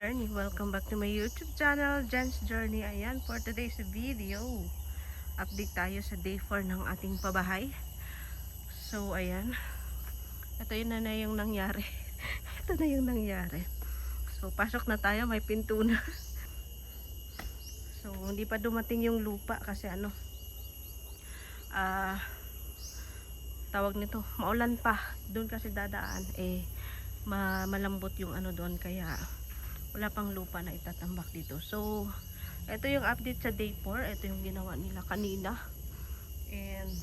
Journey. Welcome back to my YouTube channel, Jen's Journey. Ayan, for today's video, update tayo sa day 4 ng ating pabahay. So, ayan. Ito yun na yung nangyari. Ito na yung nangyari. So, pasok na tayo. May pinto na. So, hindi pa dumating yung lupa kasi tawag nito, maulan pa. Doon kasi dadaan. Malambot yung doon. Kaya, wala pang lupa na itatambak dito. So, ito yung update sa day 4. Ito yung ginawa nila kanina. And,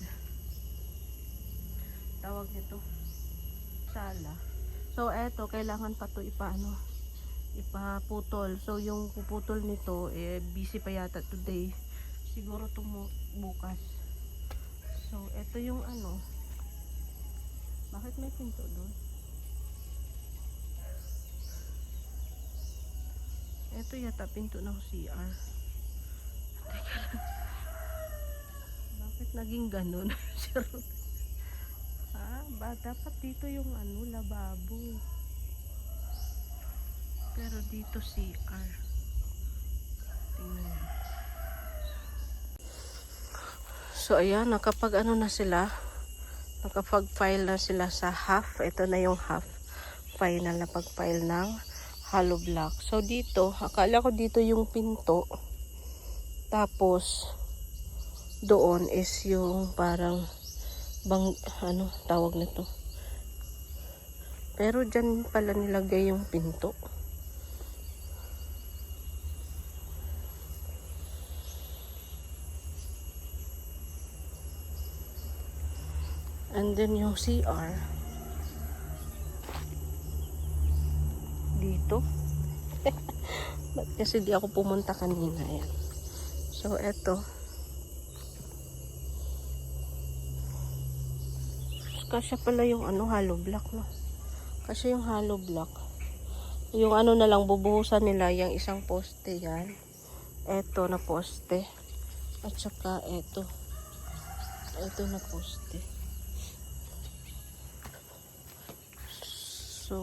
tawag nito, sala. So, ito, kailangan pa to ipaputol. So, yung puputol nito, busy pa yata today. Siguro bukas. So, ito yung bakit may pinto doon? Ito yata pinto ng CR. Teka lang. Bakit naging ganun? Dapat dito yung lababo. Pero dito CR. Tingnan nyo. So ayan, na sila. Nakapag-file na sila sa half. Ito na yung half. Final na pag-file ng hollow block. So dito, akala ko dito yung pinto. Tapos doon is yung parang tawag nito. Pero dyan pala nilagay yung pinto. And then yung CR dito. Ba't kasi di ako pumunta kanina yan. So eto, kasya pala yung hollow block, no? Kasi yung hollow block, yung na lang bubuhusan nila, yung isang poste yan, eto na poste, at saka eto na poste. So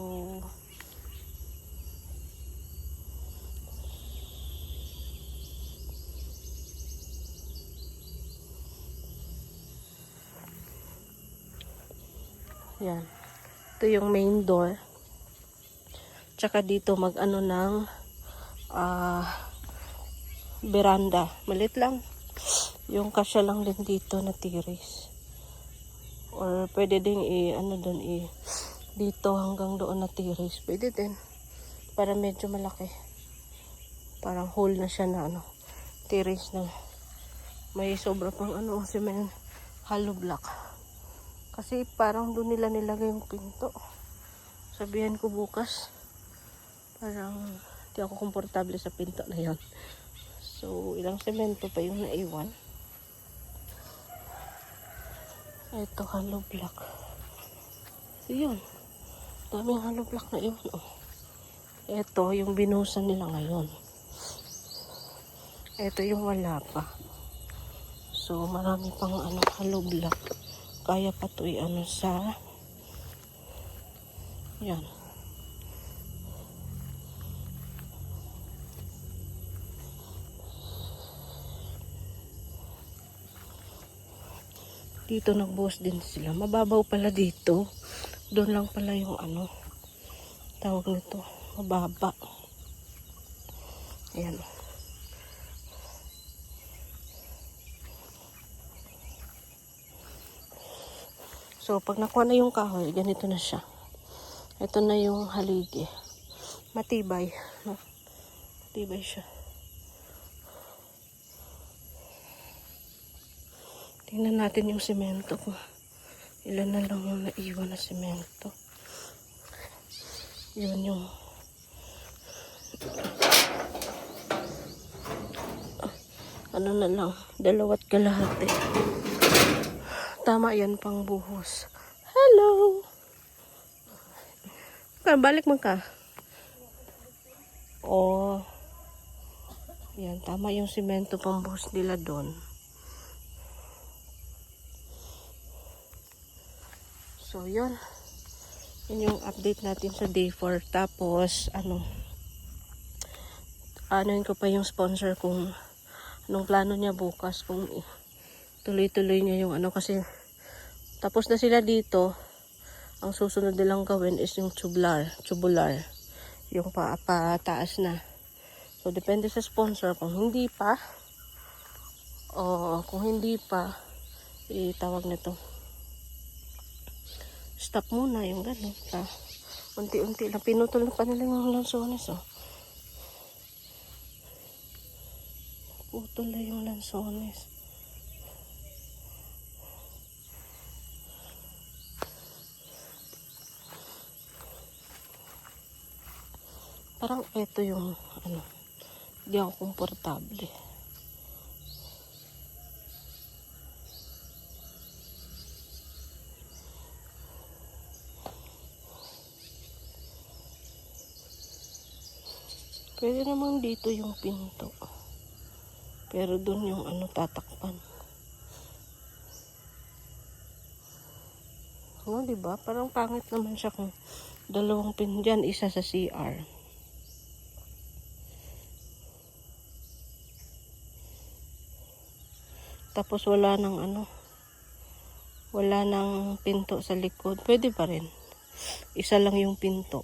yan, ito yung main door. Tsaka dito ng veranda. Malit lang. Yung kasya lang din dito na tiris. Or pwede ding dito hanggang doon na tiris. Pwede din. Para medyo malaki. Parang hole na siya na tiris na. May sobra pang cement hollow block. Kasi parang doon nila nilagay yung pinto. Sabihan ko bukas. Parang di ako komportable sa pinto na yon. So, ilang semento pa yung naiwan. Ito, hollow block. So, yun. Daming hollow block na yun. Oh. Ito, yung binuhusan nila ngayon. Ito yung wala pa. So, marami pang hollow block. Kaya pa ito sa yan. Dito nagbuhos din sila. Mababaw pala dito. Doon lang pala yung tawag nito, mababa. Ayan. So, pag nakuha na yung kahoy, ganito na siya. Ito na yung haligi. Matibay. Matibay siya. Tingnan natin yung semento ko. Ilan na lang yung naiwan na semento. Yun yung na lang, 2.5. Tama yan pang buhos. Hello! Balik mo ka. Oh. Yan, tama yung semento pang buhos nila doon. So, yun. Yun yung update natin sa day 4. Tapos, Anuin ko pa yung sponsor kung anong plano niya bukas, kung tuloy-tuloy niya yung ano, kasi tapos na sila dito. Ang susunod nilang gawin is yung tubular, yung pataas na. So depende sa sponsor, kung hindi pa itawag nito, stop muna yung gano'n. Unti-unti lang, pinutol na pa nila yung lansones, oh. Putol na yung lansones. Parang eto yung ano, hindi ako komportable. Pwede naman dito yung pinto. Pero dun yung ano, tatakpan. No, diba? Parang pangit naman siya kung dalawang pin dyan, isa sa CR. Tapos wala nang pinto sa likod. Pwede pa rin. Isa lang yung pinto.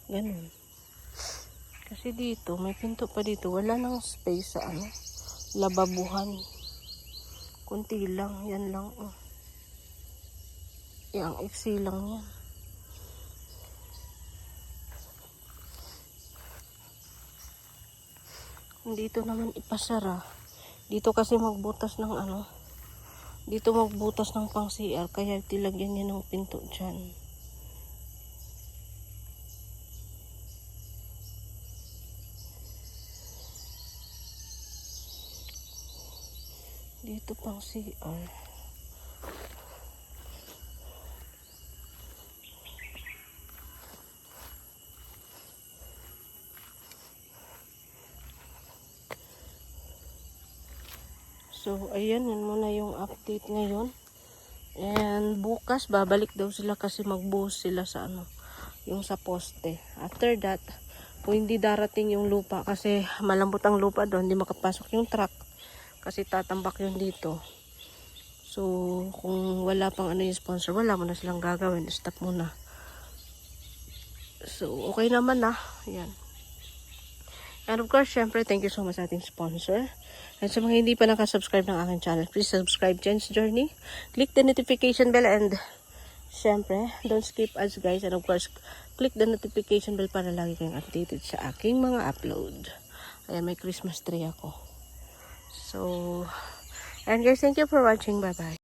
Ganun. Kasi dito, may pinto pa dito. Wala nang space sa lababuhan. Kunti lang. Yan lang. Oh. Yang iksi lang yan. Kung dito naman ipasara. Dito kasi magbutas ng dito magbutas ng pang CR. Kaya tilagyan niya ng pinto dyan. Dito pang CR. So, ayan, yun muna yung update ngayon. And bukas, babalik daw sila kasi magbuhos sila sa yung sa poste. After that, kung hindi darating yung lupa, kasi malambot ang lupa doon, hindi makapasok yung truck. Kasi tatambak yun dito. So, kung wala pang yung sponsor, wala mo na silang gagawin. Stop muna. So, okay naman na. Yan. And of course, syempre, thank you so much sa ating sponsor. And sa mga hindi pa nakasubscribe ng aking channel, please subscribe Jen's Journey. Click the notification bell and syempre, don't skip ads guys. And of course, click the notification bell para lagi kayong updated sa aking mga upload. Ayan, may Christmas tree ako. So, and guys, thank you for watching. Bye-bye.